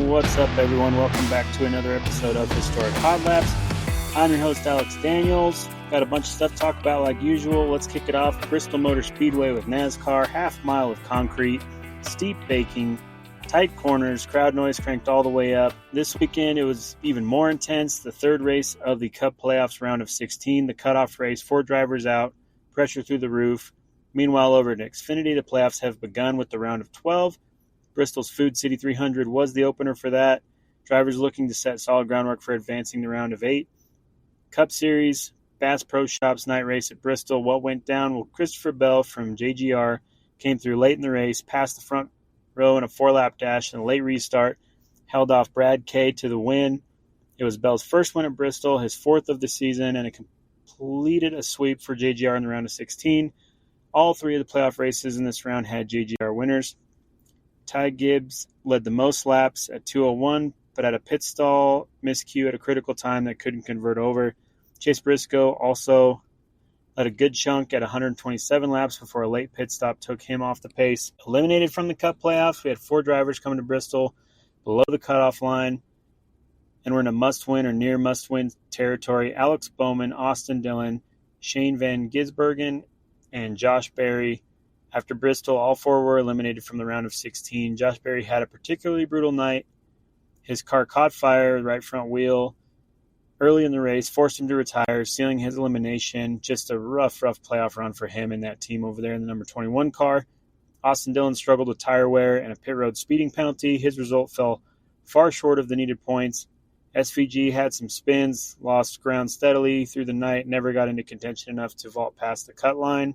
What's up, everyone? Welcome back to another episode of Historic Hot Laps. I'm your host, Alex Daniels. Got a bunch of stuff to talk about like usual. Let's kick it off. Bristol Motor Speedway with NASCAR, half mile of concrete, steep baking, tight corners, crowd noise cranked all the way up. This weekend, it was even more intense. The third race of the Cup Playoffs round of 16, the cutoff race, 4 drivers out, pressure through the roof. Meanwhile, over at Xfinity, the playoffs have begun with the round of 12. Bristol's Food City 300 was the opener for that. Drivers looking to set solid groundwork for advancing the round of 8. Cup Series, Bass Pro Shops night race at Bristol. What went down? Well, Christopher Bell from JGR came through late in the race, passed the front row in a 4-lap dash and a late restart, held off Brad Kay to the win. It was Bell's first win at Bristol, his 4th of the season, and it completed a sweep for JGR in the round of 16. All 3 of the playoff races in this round had JGR winners. Ty Gibbs led the most laps at 2:01, but had a pit stall miscue at a critical time that couldn't convert over. Chase Briscoe also led a good chunk at 127 laps before a late pit stop took him off the pace. Eliminated from the Cup playoffs, we had 4 drivers coming to Bristol below the cutoff line, and we're in a must-win or near must-win territory. Alex Bowman, Austin Dillon, Shane Van Gisbergen, and Josh Berry. After Bristol, all 4 were eliminated from the round of 16. Josh Berry had a particularly brutal night. His car caught fire, the right front wheel, early in the race, forced him to retire, sealing his elimination. Just a rough playoff run for him and that team over there in the number 21 car. Austin Dillon struggled with tire wear and a pit road speeding penalty. His result fell far short of the needed points. SVG had some spins, lost ground steadily through the night, never got into contention enough to vault past the cut line.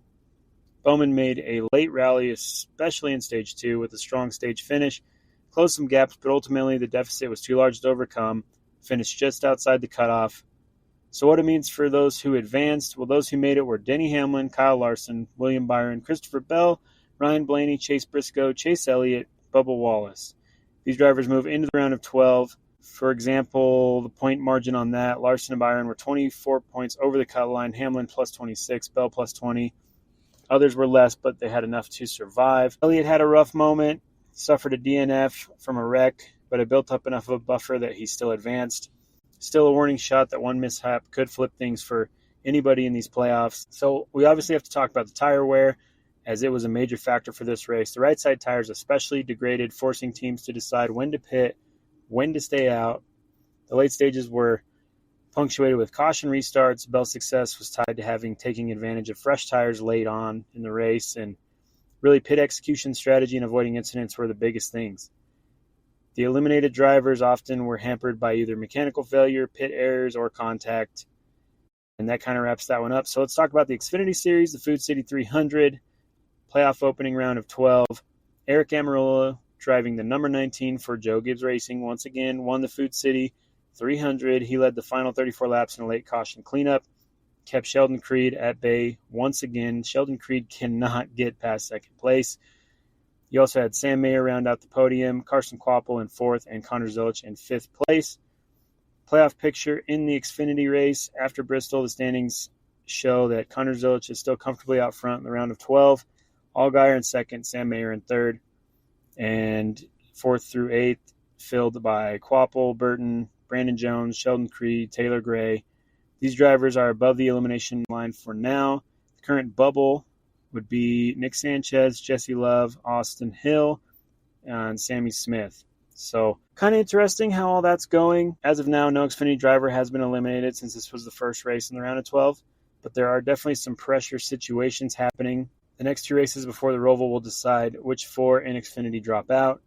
Bowman made a late rally, especially in Stage 2, with a strong stage finish. Closed some gaps, but ultimately the deficit was too large to overcome. Finished just outside the cutoff. So what it means for those who advanced? Well, those who made it were Denny Hamlin, Kyle Larson, William Byron, Christopher Bell, Ryan Blaney, Chase Briscoe, Chase Elliott, Bubba Wallace. These drivers move into the round of 12. For example, the point margin on that, Larson and Byron were 24 points over the cut line, Hamlin plus 26, Bell plus 20. Others were less, but they had enough to survive. Elliott had a rough moment, suffered a DNF from a wreck, but it built up enough of a buffer that he still advanced. Still a warning shot that one mishap could flip things for anybody in these playoffs. So we obviously have to talk about the tire wear, as it was a major factor for this race. The right side tires especially degraded, forcing teams to decide when to pit, when to stay out. The late stages were punctuated with caution restarts. Bell's success was tied to taking advantage of fresh tires late on in the race, and really pit execution strategy and avoiding incidents were the biggest things. The eliminated drivers often were hampered by either mechanical failure, pit errors, or contact, and that kind of wraps that one up. So let's talk about the Xfinity Series, the Food City 300, playoff opening round of 12. Eric Amarillo, driving the number 19 for Joe Gibbs Racing, once again won the Food City 300. He led the final 34 laps in a late caution cleanup, kept Sheldon Creed at bay once again. Sheldon Creed cannot get past second place. You also had Sam Mayer round out the podium, Carson Kvapil in 4th, and Connor Zilisch in 5th place. Playoff picture in the Xfinity race. After Bristol, the standings show that Connor Zilisch is still comfortably out front in the round of 12. Allgaier in 2nd, Sam Mayer in 3rd, and 4th through 8th filled by Kvapil, Burton, Brandon Jones, Sheldon Creed, Taylor Gray. These drivers are above the elimination line for now. The current bubble would be Nick Sanchez, Jesse Love, Austin Hill, and Sammy Smith. So kind of interesting how all that's going. As of now, no Xfinity driver has been eliminated since this was the first race in the round of 12, but there are definitely some pressure situations happening. The next 2 races before the Roval will decide which 4 in Xfinity drop out.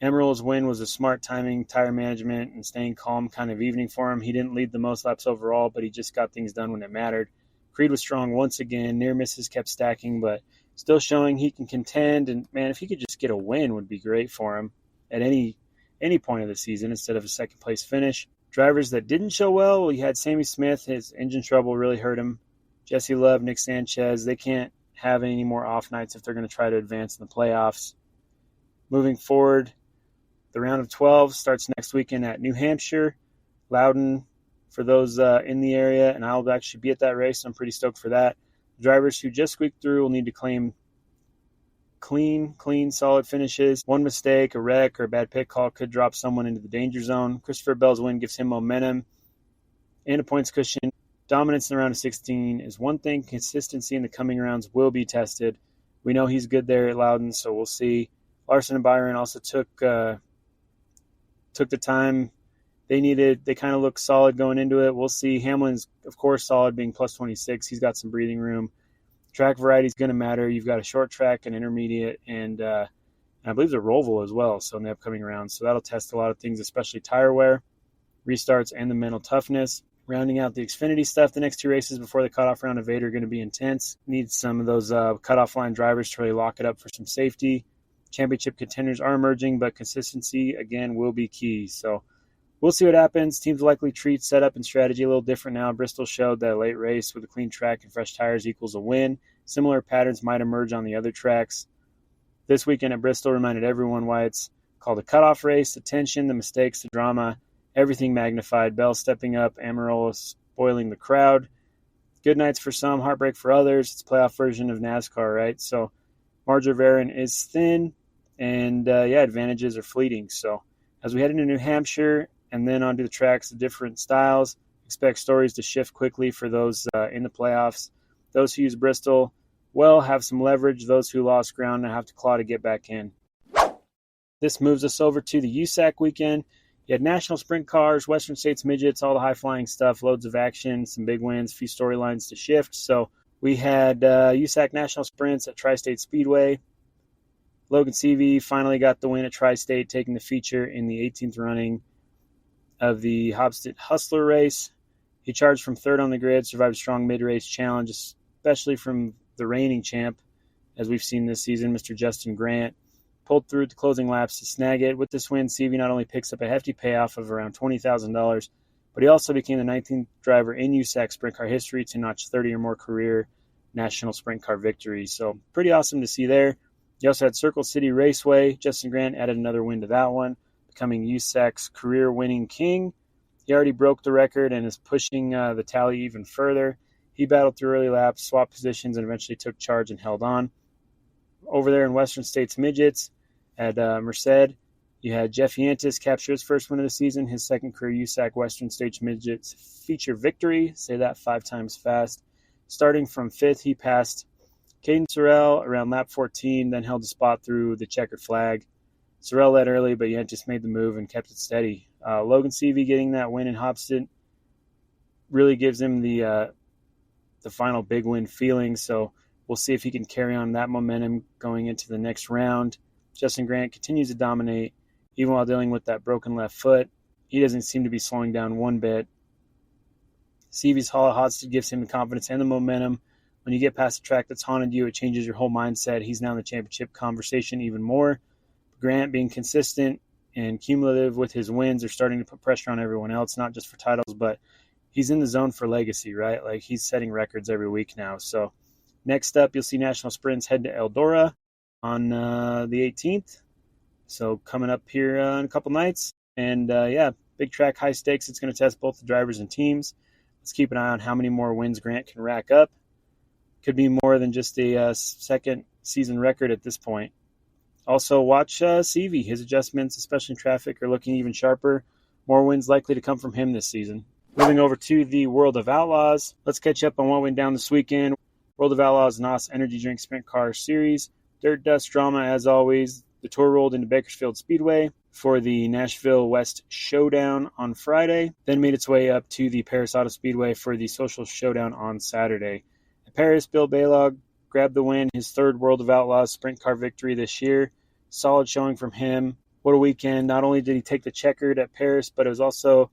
Amarillo's win was a smart timing, tire management, and staying calm kind of evening for him. He didn't lead the most laps overall, but he just got things done when it mattered. Creed was strong once again. Near misses kept stacking, but still showing he can contend. And, man, if he could just get a win would be great for him at any point of the season instead of a second-place finish. Drivers that didn't show well, you had Sammy Smith. His engine trouble really hurt him. Jesse Love, Nick Sanchez, they can't have any more off nights if they're going to try to advance in the playoffs. Moving forward, the round of 12 starts next weekend at New Hampshire. Loudon, for those in the area, and I'll actually be at that race. I'm pretty stoked for that. The drivers who just squeaked through will need to claim clean, solid finishes. One mistake, a wreck, or a bad pit call could drop someone into the danger zone. Christopher Bell's win gives him momentum and a points cushion. Dominance in the round of 16 is one thing. Consistency in the coming rounds will be tested. We know he's good there at Loudon, so we'll see. Larson and Byron also took the time they needed. They kind of looked solid going into it. We'll see. Hamlin's, of course, solid, being plus 26. He's got some breathing room. Track variety is going to matter. You've got a short track, an intermediate, and I believe the Roval as well, so in the upcoming rounds. So that'll test a lot of things, especially tire wear, restarts, and the mental toughness. Rounding out the Xfinity stuff, the next two races before the cutoff round of 8 are going to be intense. Need some of those cutoff line drivers to really lock it up for some safety. Championship contenders are emerging, but consistency, again, will be key. So we'll see what happens. Teams likely treat setup and strategy a little different now. Bristol showed that a late race with a clean track and fresh tires equals a win. Similar patterns might emerge on the other tracks. This weekend at Bristol reminded everyone why it's called a cutoff race. The tension, the mistakes, the drama, everything magnified. Bell stepping up, Amarola spoiling the crowd. Good nights for some, heartbreak for others. It's a playoff version of NASCAR, right? So margin of error is thin, and advantages are fleeting. So as we head into New Hampshire and then onto the tracks of different styles, expect stories to shift quickly for those in the playoffs. Those who use Bristol will have some leverage. Those who lost ground have to claw to get back in. This moves us over to the USAC weekend. You had national sprint cars, Western States midgets, all the high-flying stuff, loads of action, some big wins, a few storylines to shift. So we had USAC national sprints at Tri-State Speedway. Logan Seavey finally got the win at Tri-State, taking the feature in the 18th running of the Hobson Hustler race. He charged from third on the grid, survived a strong mid-race challenge, especially from the reigning champ, as we've seen this season, Mr. Justin Grant. Pulled through the closing laps to snag it. With this win, Seavey not only picks up a hefty payoff of around $20,000, but he also became the 19th driver in USAC sprint car history to notch 30 or more career national sprint car victories. So pretty awesome to see there. You also had Circle City Raceway. Justin Grant added another win to that one, becoming USAC's career winning king. He already broke the record and is pushing the tally even further. He battled through early laps, swapped positions, and eventually took charge and held on. Over there in Western States Midgets, at Merced, you had Jeff Yantis capture his first win of the season, his second career USAC Western States Midgets feature victory. Say that 5 times fast. Starting from 5th, he passed Caden Sorrell around lap 14, then held the spot through the checkered flag. Sorrell led early, but Yantis made the move and kept it steady. Logan Seavey getting that win in Hobson really gives him the final big win feeling, so we'll see if he can carry on that momentum going into the next round. Justin Grant continues to dominate, even while dealing with that broken left foot. He doesn't seem to be slowing down one bit. Seavey's Hall of Hotsted gives him the confidence and the momentum. When you get past a track that's haunted you, it changes your whole mindset. He's now in the championship conversation even more. Grant being consistent and cumulative with his wins are starting to put pressure on everyone else, not just for titles, but he's in the zone for legacy, right? Like, he's setting records every week now. So next up, you'll see national sprints head to Eldora on the 18th. So coming up here in a couple nights. And big track, high stakes. It's going to test both the drivers and teams. Let's keep an eye on how many more wins Grant can rack up. Could be more than just a second season record at this point. Also, watch Seavey. His adjustments, especially in traffic, are looking even sharper. More wins likely to come from him this season. Moving over to the World of Outlaws. Let's catch up on what went down this weekend. World of Outlaws NOS Energy Drink Sprint Car Series. Dirt dust drama as always. The tour rolled into Bakersfield Speedway for the Nashville West Showdown on Friday, then made its way up to the Paris Auto Speedway for the Social Showdown on Saturday. At Paris, Bill Balog grabbed the win, his third World of Outlaws sprint car victory this year. Solid showing from him. What a weekend. Not only did he take the checkered at Paris, but it was also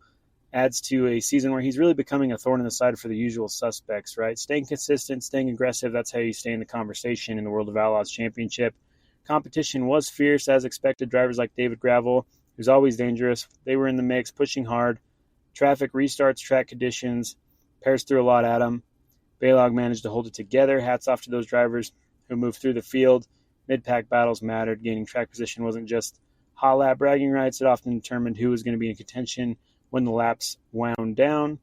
adds to a season where he's really becoming a thorn in the side for the usual suspects, right? Staying consistent, staying aggressive, that's how you stay in the conversation in the World of Outlaws Championship. Competition was fierce, as expected. Drivers like David Gravel, who's always dangerous, they were in the mix, pushing hard. Traffic restarts, track conditions. Paris threw a lot at him. Balog managed to hold it together. Hats off to those drivers who moved through the field. Mid-pack battles mattered. Gaining track position wasn't just hot lap bragging rights. It often determined who was going to be in contention when the laps wound down.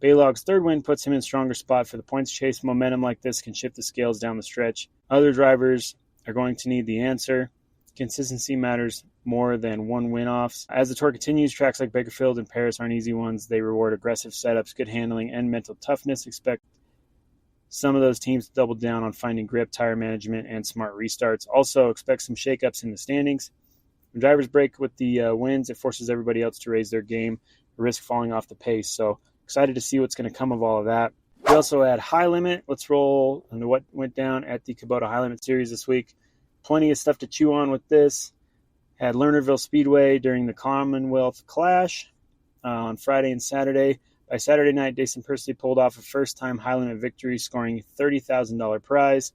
Balog's third win puts him in a stronger spot for the points chase. Momentum like this can shift the scales down the stretch. Other drivers are going to need the answer. Consistency matters more than one win-offs. As the tour continues, tracks like Bakerfield and Paris aren't easy ones. They reward aggressive setups, good handling, and mental toughness. Expect some of those teams to double down on finding grip, tire management, and smart restarts. Also, expect some shakeups in the standings. When drivers break with the wins, it forces everybody else to raise their game, risk falling off the pace. So excited to see what's going to come of all of that. We also had High Limit. Let's roll into what went down at the Kubota High Limit Series this week. Plenty of stuff to chew on with this. Had Lernerville Speedway during the Commonwealth Clash on Friday and Saturday. By Saturday night, Jason Persley pulled off a first-time High Limit victory, scoring a $30,000 prize.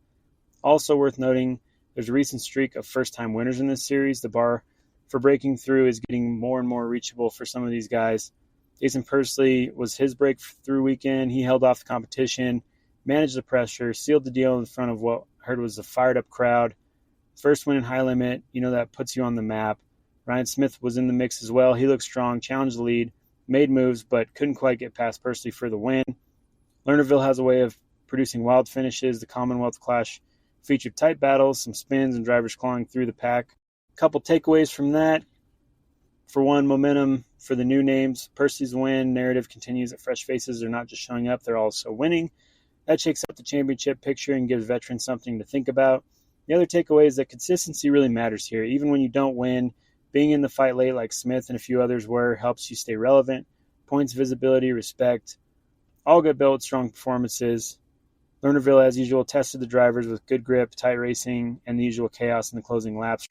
Also worth noting, there's a recent streak of first-time winners in this series. The bar for breaking through is getting more and more reachable for some of these guys. Jason Persley was his breakthrough weekend. He held off the competition, managed the pressure, sealed the deal in front of what I heard was a fired-up crowd. First win in High Limit, that puts you on the map. Ryan Smith was in the mix as well. He looked strong, challenged the lead, made moves, but couldn't quite get past Persley for the win. Lernerville has a way of producing wild finishes. The Commonwealth Clash featured tight battles, some spins, and drivers clawing through the pack. A couple takeaways from that. For one, momentum for the new names. Persley's win narrative continues that fresh faces are not just showing up, they're also winning. That shakes up the championship picture and gives veterans something to think about. The other takeaway is that consistency really matters here. Even when you don't win, being in the fight late like Smith and a few others were helps you stay relevant. Points, visibility, respect, all get built, strong performances. Lernerville, as usual, tested the drivers with good grip, tight racing, and the usual chaos in the closing laps.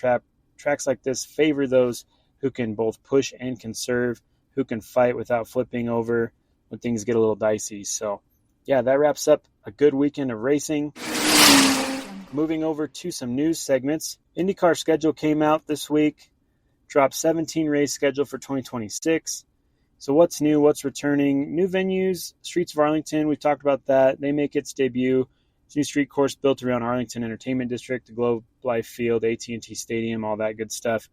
Tracks like this favor those who can both push and conserve, who can fight without flipping over when things get a little dicey. So, yeah, that wraps up a good weekend of racing. Moving over to some news segments. IndyCar schedule came out this week. Dropped 17 race schedule for 2026. So what's new? What's returning? New venues. Streets of Arlington. We've talked about that. They make its debut. It's a new street course built around Arlington Entertainment District, the Globe Life Field, AT&T Stadium, all that good stuff.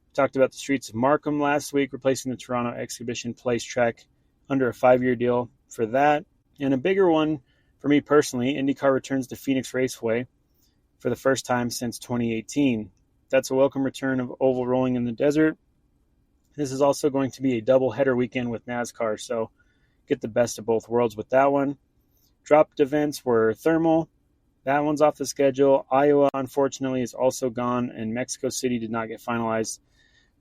We talked about the streets of Markham last week, replacing the Toronto Exhibition Place track under a 5-year deal for that. And a bigger one for me personally, IndyCar returns to Phoenix Raceway for the first time since 2018. That's a welcome return of oval rolling in the desert. This is also going to be a double-header weekend with NASCAR, so get the best of both worlds with that one. Dropped events were Thermal. That one's off the schedule. Iowa, unfortunately, is also gone, and Mexico City did not get finalized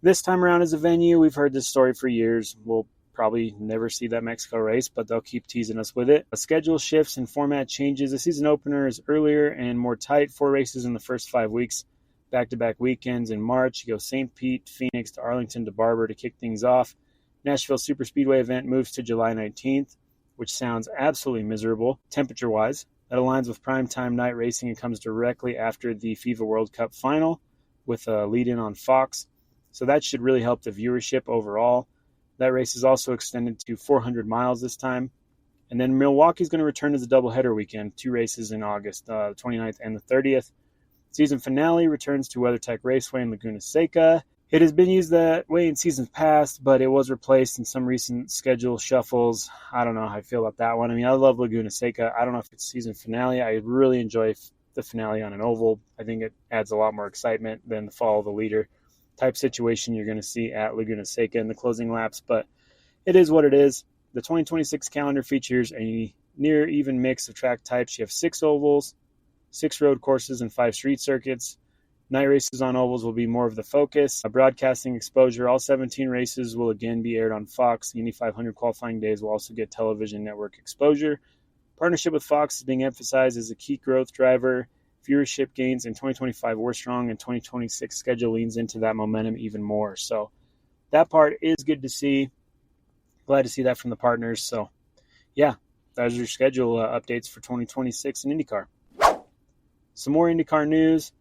this time around as a venue. We've heard this story for years. We'll probably never see that Mexico race, but they'll keep teasing us with it. A schedule shifts and format changes. The season opener is earlier and more tight. 4 races in the first 5 weeks. Back-to-back weekends in March. You go St. Pete, Phoenix to Arlington to Barber to kick things off. Nashville Superspeedway event moves to July 19th, which sounds absolutely miserable temperature-wise. That aligns with primetime night racing and comes directly after the FIFA World Cup final with a lead-in on Fox. So that should really help the viewership overall. That race is also extended to 400 miles this time. And then Milwaukee's going to return as a doubleheader weekend, 2 races in August, the 29th and the 30th. Season finale returns to WeatherTech Raceway in Laguna Seca. It has been used that way in seasons past, but it was replaced in some recent schedule shuffles. I don't know how I feel about that one. I mean, I love Laguna Seca. I don't know if it's season finale. I really enjoy the finale on an oval. I think it adds a lot more excitement than the follow the leader type situation you're going to see at Laguna Seca in the closing laps, but it is what it is. The 2026 calendar features a near even mix of track types. You have 6 ovals, 6 road courses, and 5 street circuits. Night races on ovals will be more of the focus. Broadcasting exposure, all 17 races will again be aired on Fox. The Indy 500 qualifying days will also get television network exposure. Partnership with Fox is being emphasized as a key growth driver. Viewership gains in 2025 were strong, and 2026 schedule leans into that momentum even more. So that part is good to see. Glad to see that from the partners. So, yeah, those are your schedule updates for 2026 in IndyCar. Some more IndyCar news.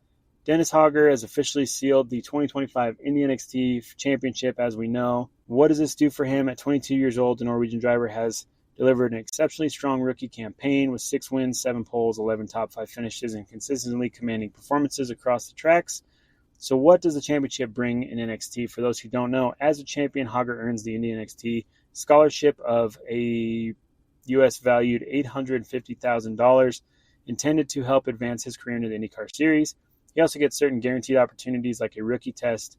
Dennis Hogger has officially sealed the 2025 Indy NXT Championship, as we know. What does this do for him? At 22 years old, the Norwegian driver has delivered an exceptionally strong rookie campaign with 6 wins, 7 poles, 11 top 5 finishes, and consistently commanding performances across the tracks. So what does the championship bring in NXT? For those who don't know, as a champion, Hogger earns the Indy NXT scholarship of a U.S. valued $850,000 intended to help advance his career into the IndyCar Series. He also gets certain guaranteed opportunities like a rookie test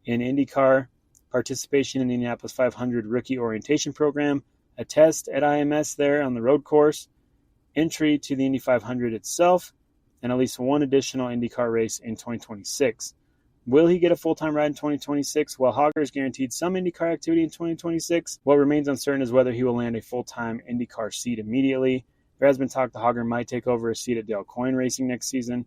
in IndyCar, participation in the Indianapolis 500 rookie orientation program, a test at IMS there on the road course, entry to the Indy 500 itself, and at least one additional IndyCar race in 2026. Will he get a full-time ride in 2026? Well, Hogger is guaranteed some IndyCar activity in 2026. What remains uncertain is whether he will land a full-time IndyCar seat immediately. There has been talk that Hogger might take over a seat at Dale Coyne Racing next season,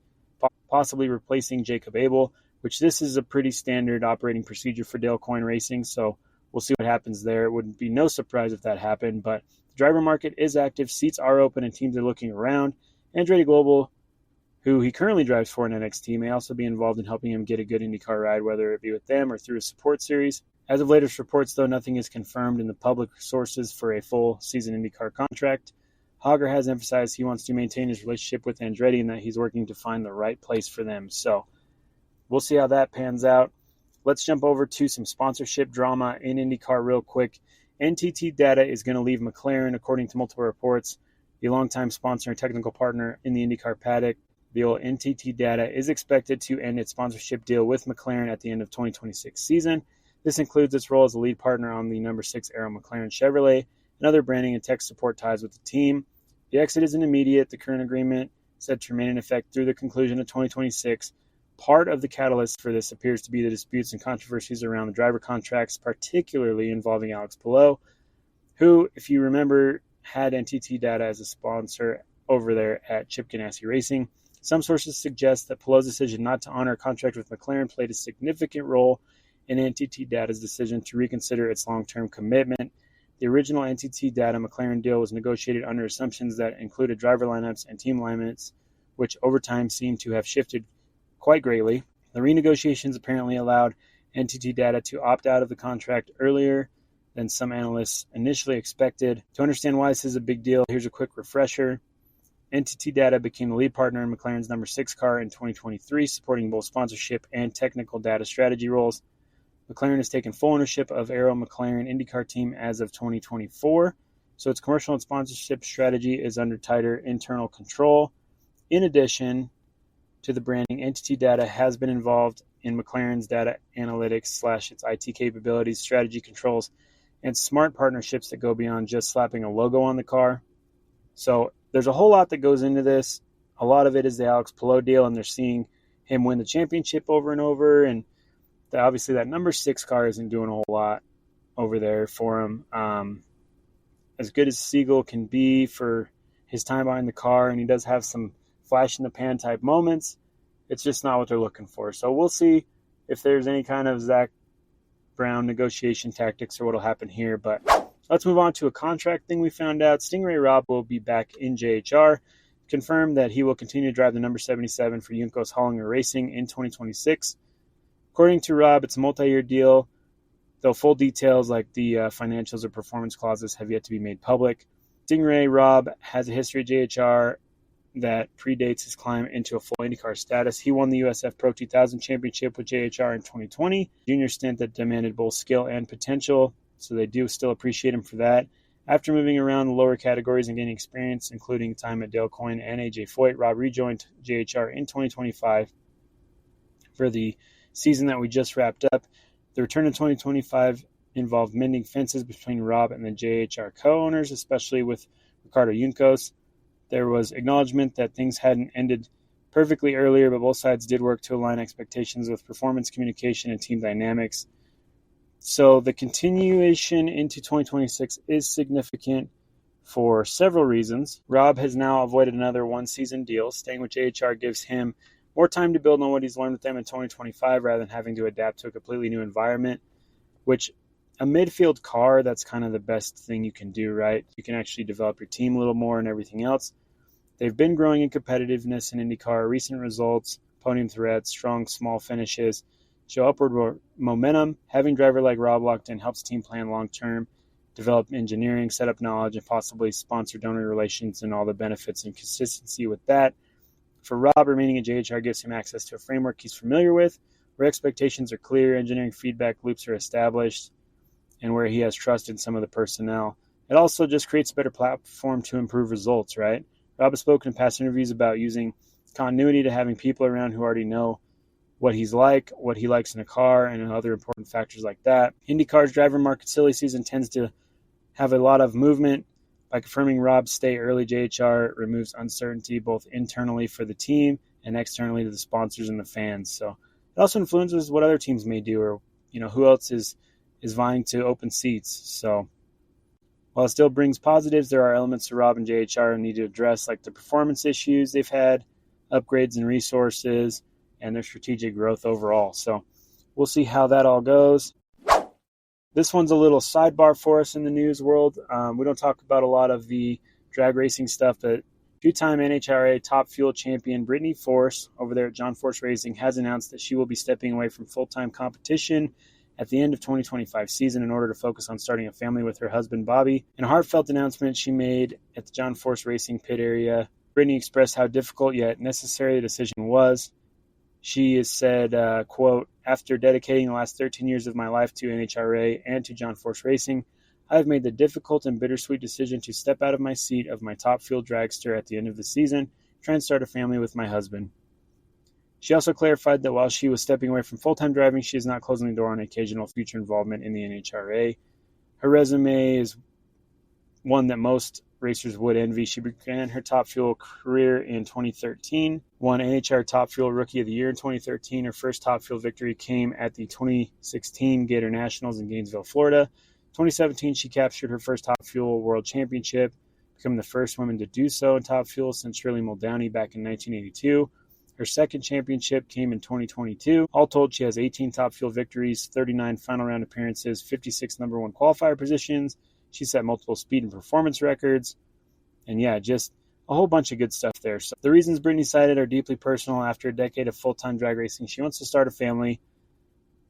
possibly replacing Jacob Abel, which this is a pretty standard operating procedure for Dale Coyne Racing, so we'll see what happens there. It would be no surprise if that happened, but the driver market is active, seats are open, and teams are looking around. Andretti Global, who he currently drives for in NXT, may also be involved in helping him get a good IndyCar ride, whether it be with them or through a support series. As of latest reports, though, nothing is confirmed in the public sources for a full season IndyCar contract. Hogger has emphasized he wants to maintain his relationship with Andretti and that he's working to find the right place for them. So we'll see how that pans out. Let's jump over to some sponsorship drama in IndyCar real quick. NTT Data is going to leave McLaren, according to multiple reports. The longtime sponsor and technical partner in the IndyCar paddock, the old NTT Data, is expected to end its sponsorship deal with McLaren at the end of 2026 season. This includes its role as a lead partner on the number 6 Arrow McLaren Chevrolet and other branding and tech support ties with the team. The exit isn't immediate. The current agreement said to remain in effect through the conclusion of 2026. Part of the catalyst for this appears to be the disputes and controversies around the driver contracts, particularly involving Alex Palou, who, if you remember, had NTT Data as a sponsor over there at Chip Ganassi Racing. Some sources suggest that Palou's decision not to honor a contract with McLaren played a significant role in NTT Data's decision to reconsider its long-term commitment. The original NTT Data McLaren deal was negotiated under assumptions that included driver lineups and team alignments, which over time seem to have shifted quite greatly. The renegotiations apparently allowed NTT Data to opt out of the contract earlier than some analysts initially expected. To understand why this is a big deal, here's a quick refresher. NTT Data became the lead partner in McLaren's number 6 car in 2023, supporting both sponsorship and technical data strategy roles. McLaren has taken full ownership of Arrow McLaren IndyCar team as of 2024, so its commercial and sponsorship strategy is under tighter internal control. In addition to the branding, NTT Data has been involved in McLaren's data analytics / its IT capabilities, strategy controls, and smart partnerships that go beyond just slapping a logo on the car. So there's a whole lot that goes into this. A lot of it is the Alex Palou deal, and they're seeing him win the championship over and over, and obviously that number 6 car isn't doing a whole lot over there for him. As good as Siegel can be for his time behind the car, and he does have some flash in the pan type moments, it's just not what they're looking for. So we'll see if there's any kind of Zach Brown negotiation tactics or what will happen here. But let's move on to a contract thing we found out. Stingray Robb will be back in JHR. Confirmed that he will continue to drive the number 77 for Juncos Hollinger Racing in 2026. According to Robb, it's a multi-year deal, though full details like the financials or performance clauses have yet to be made public. Stingray Robb has a history at JHR that predates his climb into a full IndyCar status. He won the USF Pro 2000 championship with JHR in 2020, junior stint that demanded both skill and potential, so they do still appreciate him for that. After moving around the lower categories and gaining experience, including time at Dale Coyne and AJ Foyt, Robb rejoined JHR in 2025 for the season that we just wrapped up. The return in 2025 involved mending fences between Robb and the JHR co-owners, especially with Ricardo Juncos. There was acknowledgement that things hadn't ended perfectly earlier, but both sides did work to align expectations with performance, communication, and team dynamics. So the continuation into 2026 is significant for several reasons. Robb has now avoided another one-season deal. Staying with JHR gives him more time to build on what he's learned with them in 2025 rather than having to adapt to a completely new environment, which a midfield car, that's kind of the best thing you can do, right? You can actually develop your team a little more and everything else. They've been growing in competitiveness in IndyCar. Recent results, podium threats, strong small finishes show upward momentum. Having a driver like Robb locked in helps team plan long-term, develop engineering, setup knowledge, and possibly sponsor donor relations and all the benefits and consistency with that. For Robb, remaining at JHR gives him access to a framework he's familiar with, where expectations are clear, engineering feedback loops are established, and where he has trust in some of the personnel. It also just creates a better platform to improve results, right? Robb has spoken in past interviews about using continuity to having people around who already know what he's like, what he likes in a car, and other important factors like that. IndyCar's driver market silly season tends to have a lot of movement. By confirming Rob's stay early, JHR removes uncertainty both internally for the team and externally to the sponsors and the fans. So it also influences what other teams may do, or who else is vying to open seats. So while it still brings positives, there are elements to Rob and JHR who need to address, like the performance issues they've had, upgrades in resources, and their strategic growth overall. So we'll see how that all goes. This one's a little sidebar for us in the news world. We don't talk about a lot of the drag racing stuff, but two-time NHRA Top Fuel champion Brittany Force over there at John Force Racing has announced that she will be stepping away from full-time competition at the end of 2025 season in order to focus on starting a family with her husband, Bobby. In a heartfelt announcement she made at the John Force Racing pit area, Brittany expressed how difficult yet necessary the decision was. She has said, quote, "After dedicating the last 13 years of my life to NHRA and to John Force Racing, I have made the difficult and bittersweet decision to step out of my seat of my top fuel dragster at the end of the season, try and start a family with my husband." She also clarified that while she was stepping away from full-time driving, she is not closing the door on occasional future involvement in the NHRA. Her resume is one that most racers would envy. She began her Top Fuel career in 2013, won NHR Top Fuel Rookie of the Year in 2013. Her first Top Fuel victory came at the 2016 Gator Nationals in Gainesville, Florida. 2017, she captured her first Top Fuel World Championship, becoming the first woman to do so in Top Fuel since Shirley Muldowney back in 1982. Her second championship came in 2022. All told, she has 18 Top Fuel victories, 39 final round appearances, 56 number one qualifier positions. She set multiple speed and performance records. And yeah, just a whole bunch of good stuff there. So the reasons Brittany cited are deeply personal. After a decade of full-time drag racing, she wants to start a family.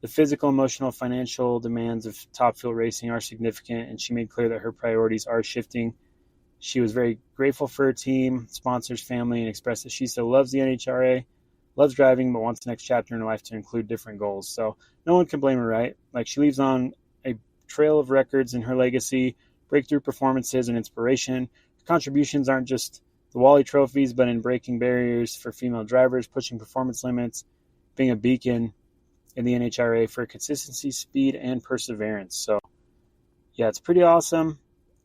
The physical, emotional, financial demands of Top Fuel racing are significant, and she made clear that her priorities are shifting. She was very grateful for her team, sponsors, family, and expressed that she still loves the NHRA, loves driving, but wants the next chapter in her life to include different goals. So no one can blame her, right? Like, she leaves on a trail of records in her legacy, breakthrough performances, and inspiration. Her contributions aren't just the Wally trophies, but in breaking barriers for female drivers, pushing performance limits, being a beacon in the NHRA for consistency, speed, and perseverance. So yeah, it's pretty awesome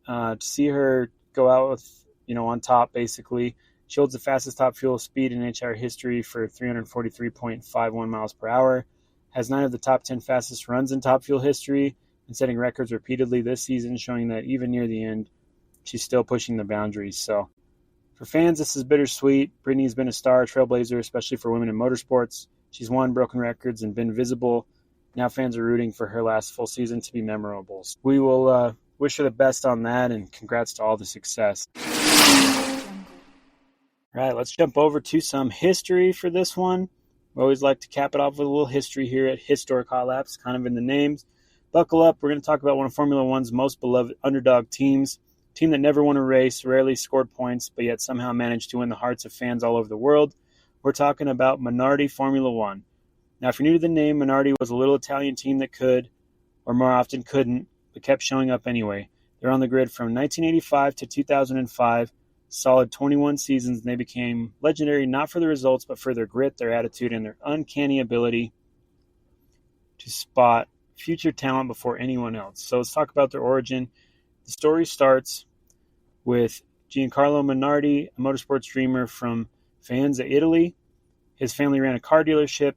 to see her go out with, on top, basically. She holds the fastest Top Fuel speed in NHRA history for 343.51 miles per hour, has 9 of the top 10 fastest runs in Top Fuel history, and setting records repeatedly this season, showing that even near the end, she's still pushing the boundaries. So for fans, this is bittersweet. Brittany's been a star, trailblazer, especially for women in motorsports. She's won, broken records, and been visible. Now fans are rooting for her last full season to be memorable. So we will wish her the best on that, and congrats to all the success. All right, let's jump over to some history for this one. We always like to cap it off with a little history here at Historic Hot Laps, kind of in the names. Buckle up. We're going to talk about one of Formula One's most beloved underdog teams, a team that never won a race, rarely scored points, but yet somehow managed to win the hearts of fans all over the world. We're talking about Minardi Formula One. Now, if you're new to the name, Minardi was a little Italian team that could, or more often couldn't, but kept showing up anyway. They're on the grid from 1985 to 2005, solid 21 seasons, and they became legendary not for the results, but for their grit, their attitude, and their uncanny ability to spot future talent before anyone else. So let's talk about their origin. The story starts with Giancarlo Minardi, a motorsports dreamer from Faenza, Italy. His family ran a car dealership,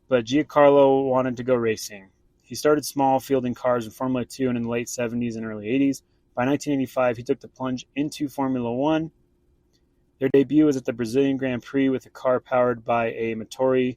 but Giancarlo wanted to go racing. He started small, fielding cars in Formula 2 and in the late 70s and early 80s. By 1985, he took the plunge into Formula 1. Their debut was at the Brazilian Grand Prix with a car powered by a Motori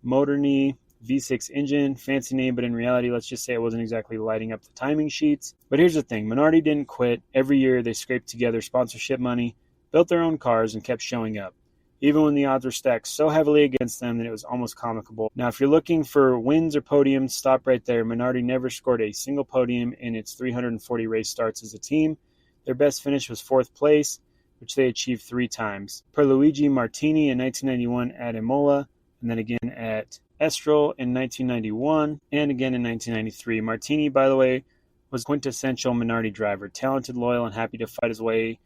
Moderni V6 engine. Fancy name, but in reality, let's just say it wasn't exactly lighting up the timing sheets. But here's the thing. Minardi didn't quit. Every year, they scraped together sponsorship money, built their own cars, and kept showing up, even when the odds were stacked so heavily against them that it was almost comical. Now, if you're looking for wins or podiums, stop right there. Minardi never scored a single podium in its 340 race starts as a team. Their best finish was 4th place, which they achieved 3 times. Per Luigi Martini in 1991 at Imola, and then again at Estoril in 1991, and again in 1993. Martini, by the way, was a quintessential Minardi driver, talented, loyal, and happy to fight his way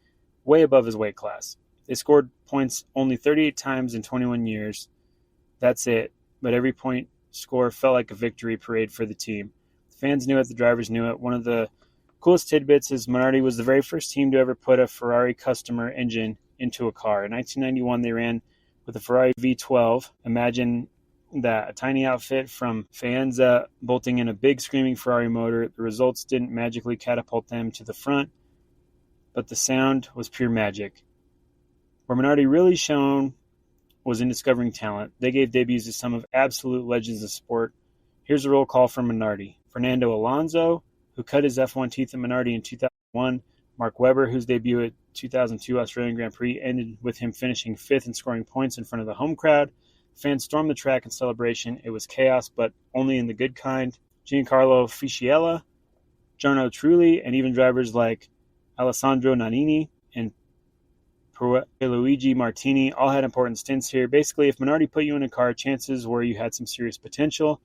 above his weight class. They scored points only 38 times in 21 years. That's it. But every point score felt like a victory parade for the team. The fans knew it, the drivers knew it. One of the coolest tidbits is Minardi was the very first team to ever put a Ferrari customer engine into a car. In 1991, they ran with a Ferrari V12. Imagine that, a tiny outfit from fans bolting in a big screaming Ferrari motor. The results didn't magically catapult them to the front, but the sound was pure magic. Where Minardi really shone was in discovering talent. They gave debuts to some of absolute legends of sport. Here's a roll call from Minardi. Fernando Alonso, who cut his F1 teeth at Minardi in 2001. Mark Webber, whose debut at 2002 Australian Grand Prix ended with him finishing fifth and scoring points in front of the home crowd. Fans stormed the track in celebration. It was chaos, but only in the good kind. Giancarlo Fisichella, Jarno Trulli, and even drivers like Alessandro Nannini and Luigi Martini all had important stints here. Basically, if Minardi put you in a car, chances were you had some serious potential.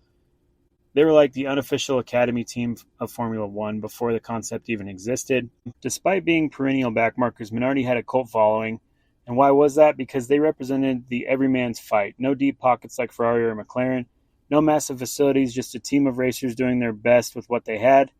They were like the unofficial academy team of Formula One before the concept even existed. Despite being perennial backmarkers, Minardi had a cult following. And why was that? Because they represented the everyman's fight. No deep pockets like Ferrari or McLaren. No massive facilities, just a team of racers doing their best with what they had.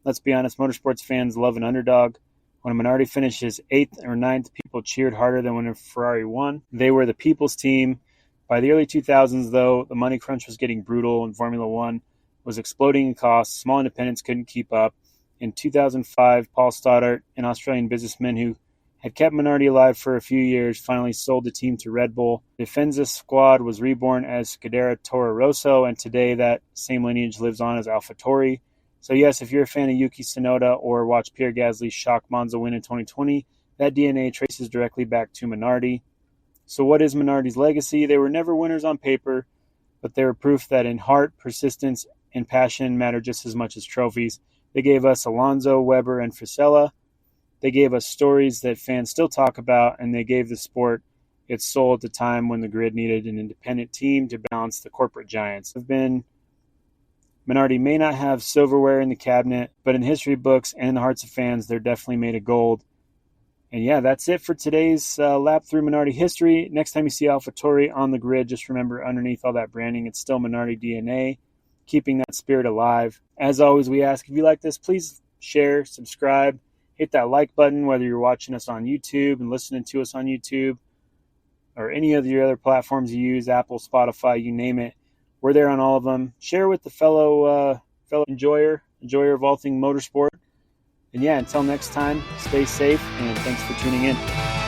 Let's be honest, motorsports fans love an underdog. When Minardi finishes 8th or 9th, people cheered harder than when a Ferrari won. They were the people's team. By the early 2000s, though, the money crunch was getting brutal and Formula One was exploding in costs. Small independents couldn't keep up. In 2005, Paul Stoddart, an Australian businessman who had kept Minardi alive for a few years, finally sold the team to Red Bull. The Defensa squad was reborn as Scuderia Toro Rosso, and today that same lineage lives on as AlphaTauri. So yes, if you're a fan of Yuki Tsunoda or watch Pierre Gasly's shock Monza win in 2020, that DNA traces directly back to Minardi. So what is Minardi's legacy? They were never winners on paper, but they were proof that in heart, persistence, and passion matter just as much as trophies. They gave us Alonso, Webber, and Fisichella. They gave us stories that fans still talk about, and they gave the sport its soul at the time when the grid needed an independent team to balance the corporate giants. Minardi may not have silverware in the cabinet, but in history books and in the hearts of fans, they're definitely made of gold. And yeah, that's it for today's lap through Minardi history. Next time you see AlphaTauri on the grid, just remember underneath all that branding, it's still Minardi DNA, keeping that spirit alive. As always, we ask, if you like this, please share, subscribe, hit that like button, whether you're watching us on YouTube and listening to us on YouTube or any of your other platforms you use, Apple, Spotify, you name it. We're there on all of them. Share with the fellow enjoyer of all things motorsport. And yeah, until next time, stay safe, and thanks for tuning in.